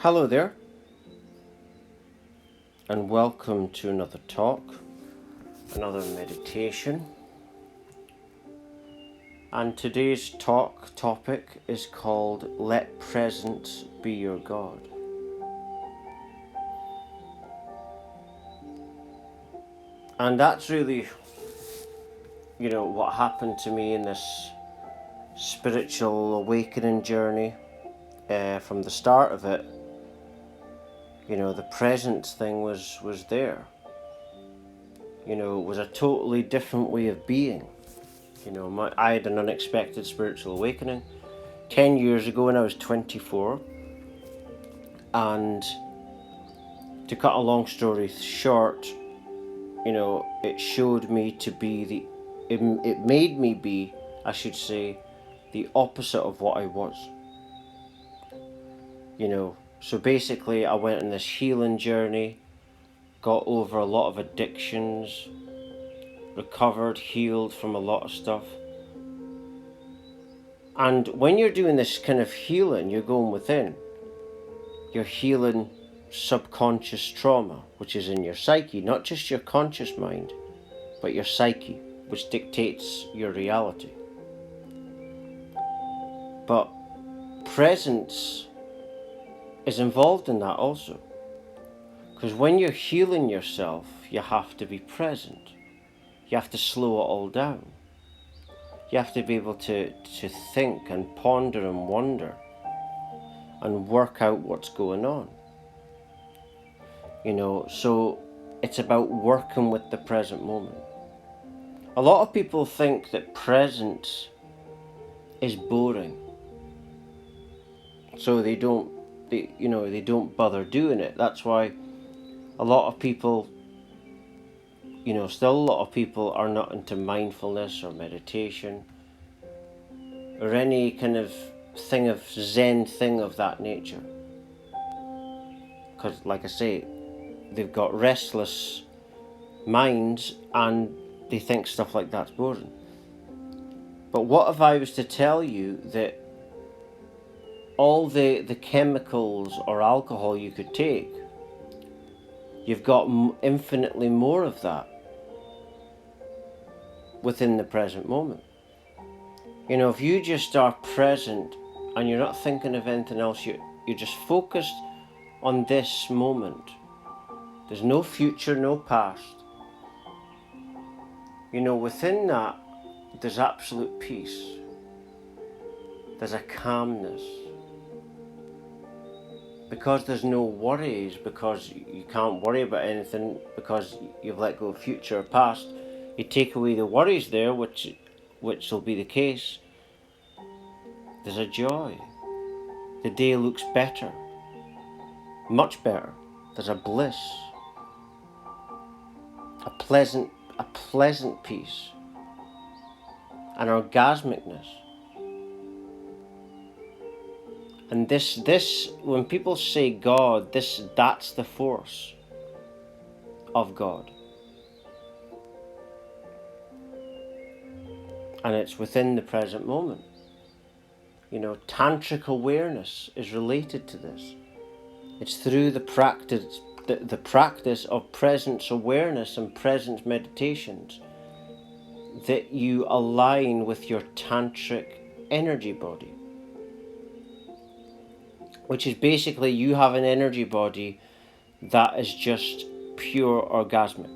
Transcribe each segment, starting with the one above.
Hello there, and welcome to another talk, another meditation. And today's topic is called Let Presence Be Your God. And that's really, what happened to me in this spiritual awakening journey. From the start of it, the presence thing was there. It was a totally different way of being. I had an unexpected spiritual awakening 10 years ago when I was 24. And to cut a long story short, it showed me to be it made me be, I should say, the opposite of what I was. So basically I went on this healing journey, got over a lot of addictions, recovered, healed from a lot of stuff. And when you're doing this kind of healing, you're going within. You're healing subconscious trauma, which is in your psyche, not just your conscious mind, but your psyche, which dictates your reality. But presence is involved in that also. Because when you're healing yourself, you have to be present. You have to slow it all down. You have to be able to think and ponder and wonder and work out what's going on. So it's about working with the present moment. A lot of people think that presence is boring, so they don't bother doing it. That's why a lot of people, still a lot of people are not into mindfulness or meditation or any kind of Zen thing of that nature. Because, like I say, they've got restless minds and they think stuff like that's boring. But what if I was to tell you that all the chemicals or alcohol you could take, you've got infinitely more of that within the present moment. If you just are present and you're not thinking of anything else, you're just focused on this moment. There's no future, no past. Within that, there's absolute peace. There's a calmness. Because there's no worries, because you can't worry about anything, because you've let go of future or past, you take away the worries there, which will be the case. There's a joy. The day looks better. Much better. There's a bliss. A pleasant peace. An orgasmicness. And this when people say God, that's the force of God. And it's within the present moment. Tantric awareness is related to this. It's through the practice of presence awareness and presence meditations that you align with your tantric energy body. Which is basically you have an energy body that is just pure orgasmic.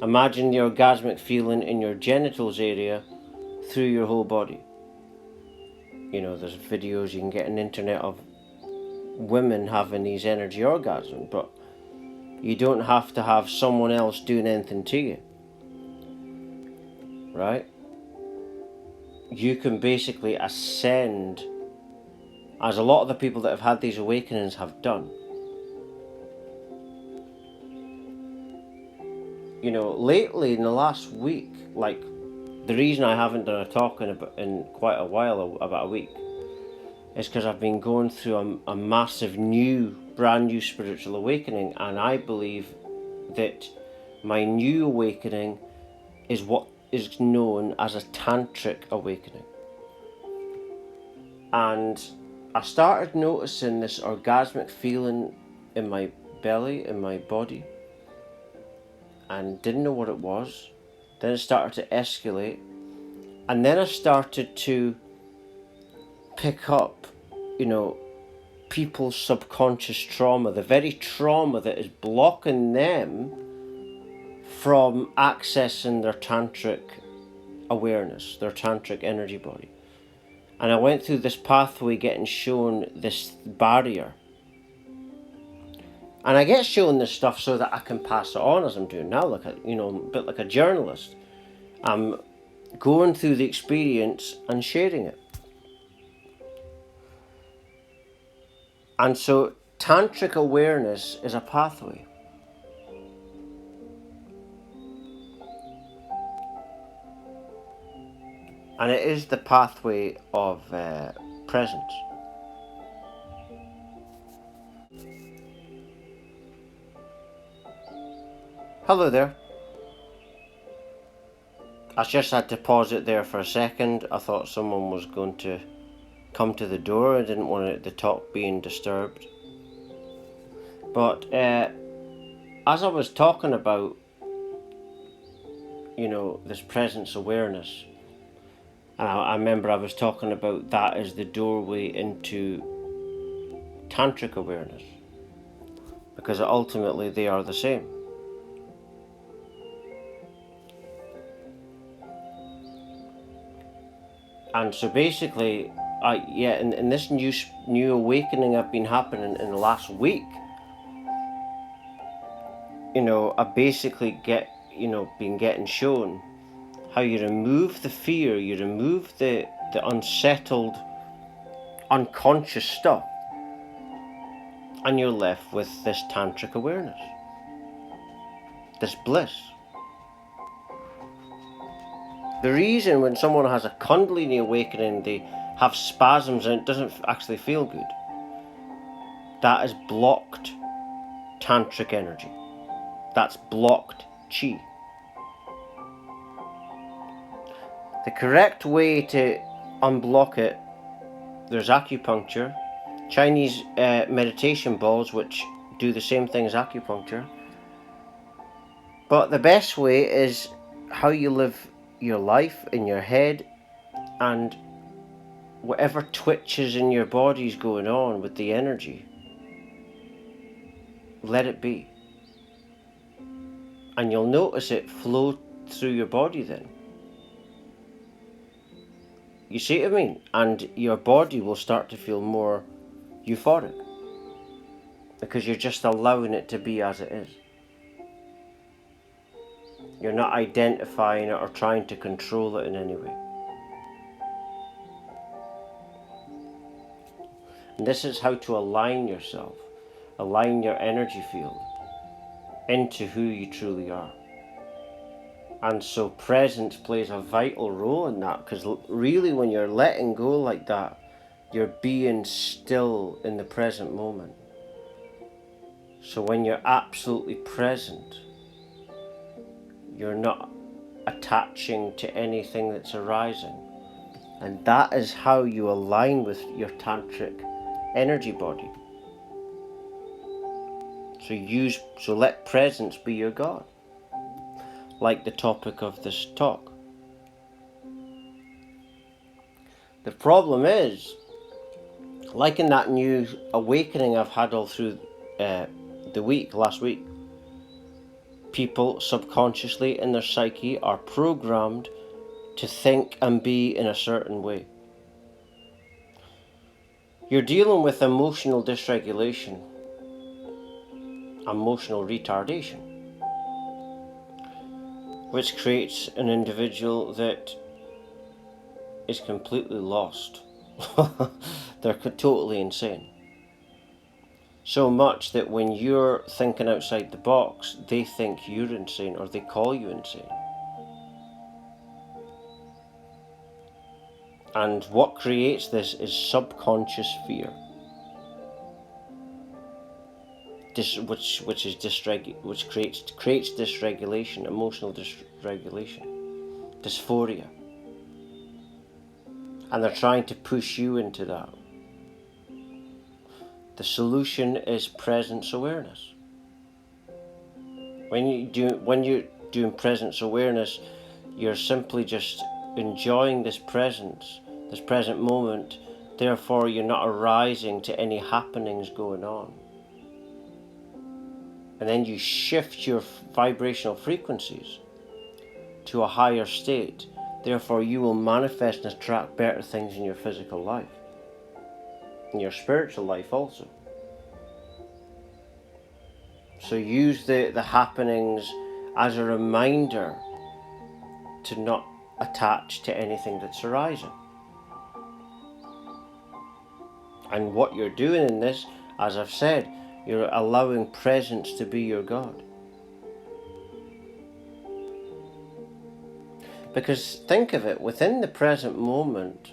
Imagine the orgasmic feeling in your genitals area through your whole body. There's videos you can get on the internet of women having these energy orgasms, but you don't have to have someone else doing anything to you. Right? You can basically ascend, as a lot of the people that have had these awakenings have done. Lately in the last week, like the reason I haven't done a talk in quite a while, about a week, is because I've been going through a massive brand new spiritual awakening, and I believe that my new awakening is what is known as a tantric awakening. And I started noticing this orgasmic feeling in my belly, in my body, and didn't know what it was. Then it started to escalate, and then I started to pick up, people's subconscious trauma, the very trauma that is blocking them from accessing their tantric awareness, their tantric energy body. And I went through this pathway getting shown this barrier. And I get shown this stuff so that I can pass it on, as I'm doing now, like a bit like a journalist. I'm going through the experience and sharing it. And so tantric awareness is a pathway. And it is the pathway of presence. Hello there. I just had to pause it there for a second. I thought someone was going to come to the door. I didn't want the talk being disturbed. But as I was talking about, this presence awareness, and I remember I was talking about that as the doorway into tantric awareness, because ultimately they are the same. And so basically, in this new awakening I've been happening in the last week, I basically been getting shown how you remove the fear, you remove the unsettled, unconscious stuff, and you're left with this tantric awareness, this bliss. The reason when someone has a Kundalini awakening, they have spasms and it doesn't actually feel good, that is blocked tantric energy. That's blocked chi. The correct way to unblock it, there's acupuncture, Chinese meditation balls, which do the same thing as acupuncture. But the best way is how you live your life in your head, and whatever twitches in your body's going on with the energy, let it be. And you'll notice it flow through your body then. You see what I mean? And your body will start to feel more euphoric, because you're just allowing it to be as it is. You're not identifying it or trying to control it in any way. And this is how to align yourself, align your energy field into who you truly are. And so presence plays a vital role in that, because really when you're letting go like that, you're being still in the present moment. So when you're absolutely present, you're not attaching to anything that's arising. And that is how you align with your tantric energy body. So let presence be your God, like the topic of this talk. The problem is, like in that new awakening I've had all through last week, people subconsciously in their psyche are programmed to think and be in a certain way. You're dealing with emotional dysregulation, emotional retardation, which creates an individual that is completely lost. They're totally insane. So much that when you're thinking outside the box, they think you're insane, or they call you insane. And what creates this is subconscious fear, which creates dysregulation, emotional dysregulation, dysphoria, and they're trying to push you into that. The solution is presence awareness. When you're doing presence awareness, you're simply just enjoying this presence, this present moment. Therefore, you're not arising to any happenings going on. And then you shift your vibrational frequencies to a higher state. Therefore, you will manifest and attract better things in your physical life, in your spiritual life also. So use the happenings as a reminder to not attach to anything that's arising. And what you're doing in this, as I've said, you're allowing presence to be your God. Because think of it, within the present moment,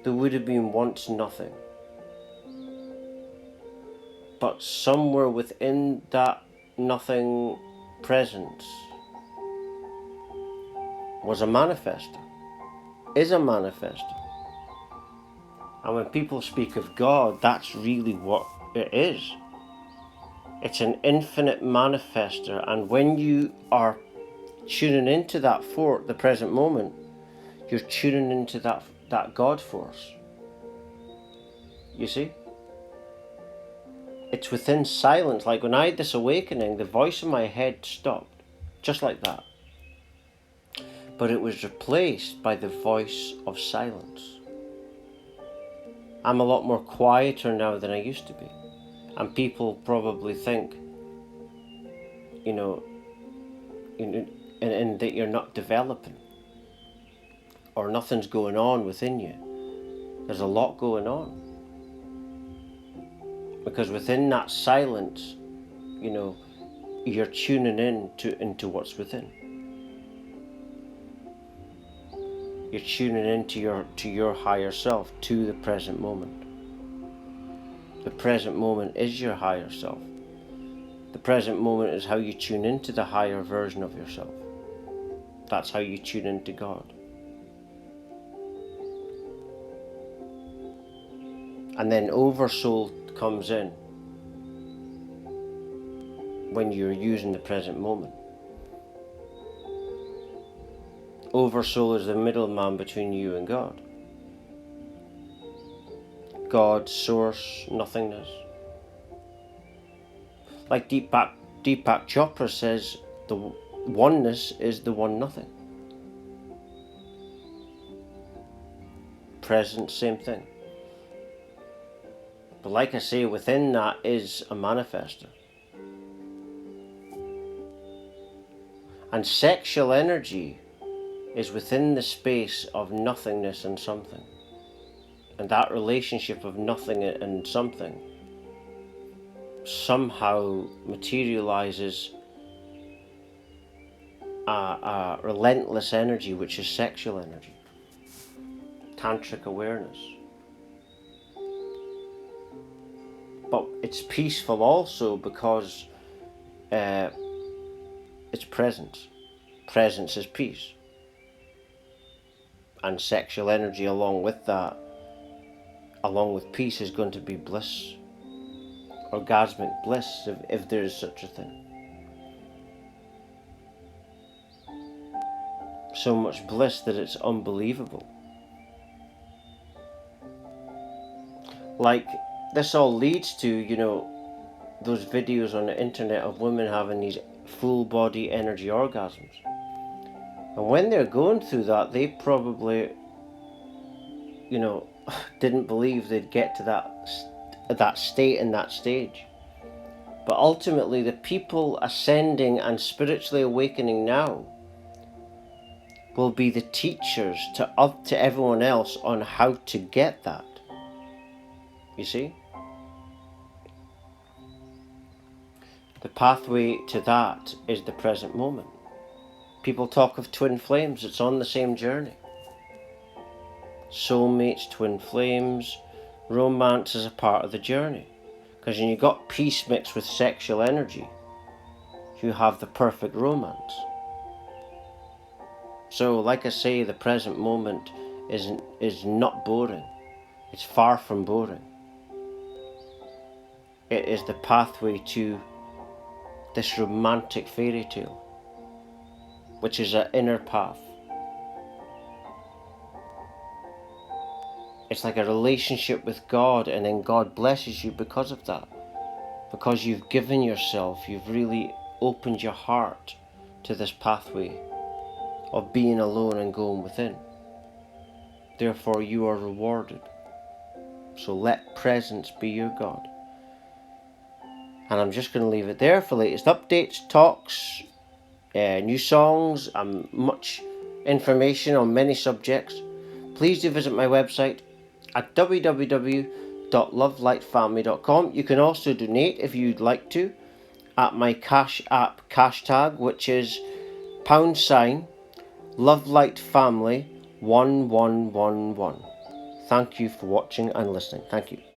there would have been once nothing. But somewhere within that nothing presence was a manifester, is a manifester. And when people speak of God, that's really what it is. It's an infinite manifester, and when you are tuning into that for the present moment, you're tuning into that God force. You see? It's within silence. Like when I had this awakening, the voice in my head stopped, just like that. But it was replaced by the voice of silence. I'm a lot more quieter now than I used to be. And people probably think, and that you're not developing, or nothing's going on within you. There's a lot going on. Because within that silence, you're tuning into what's within. You're tuning into your higher self, to the present moment. The present moment is your higher self. The present moment is how you tune into the higher version of yourself. That's how you tune into God. And then Oversoul comes in when you're using the present moment. Oversoul is the middleman between you and God. God, source, nothingness. Like Deepak Chopra says, the oneness is the one nothing. Present, same thing. But like I say, within that is a manifester. And sexual energy is within the space of nothingness and something. And that relationship of nothing and something somehow materializes a relentless energy, which is sexual energy. Tantric awareness. But it's peaceful also because it's presence. Presence is peace. And sexual energy along with that, along with peace, is going to be bliss. Orgasmic bliss, if there is such a thing. So much bliss that it's unbelievable. Like, this all leads to, those videos on the internet of women having these full body energy orgasms. And when they're going through that, they probably, didn't believe they'd get to that state and that stage. But ultimately, the people ascending and spiritually awakening now will be the teachers to everyone else on how to get that. You see? The pathway to that is the present moment. People talk of twin flames. It's on the same journey. Soulmates, twin flames, romance is a part of the journey. Because when you've got peace mixed with sexual energy, you have the perfect romance. So, like I say, the present moment is not boring. It's far from boring. It is the pathway to this romantic fairy tale, which is an inner path. It's like a relationship with God, and then God blesses you because of that. Because you've given yourself, you've really opened your heart to this pathway of being alone and going within. Therefore, you are rewarded. So let presence be your God. And I'm just going to leave it there for latest updates, talks, new songs, and much information on many subjects. Please do visit my website at www.lovelightfamily.com. You can also donate if you'd like to at my Cash App cash tag, which is # lovelightfamily 1111. Thank you for watching and listening. Thank you.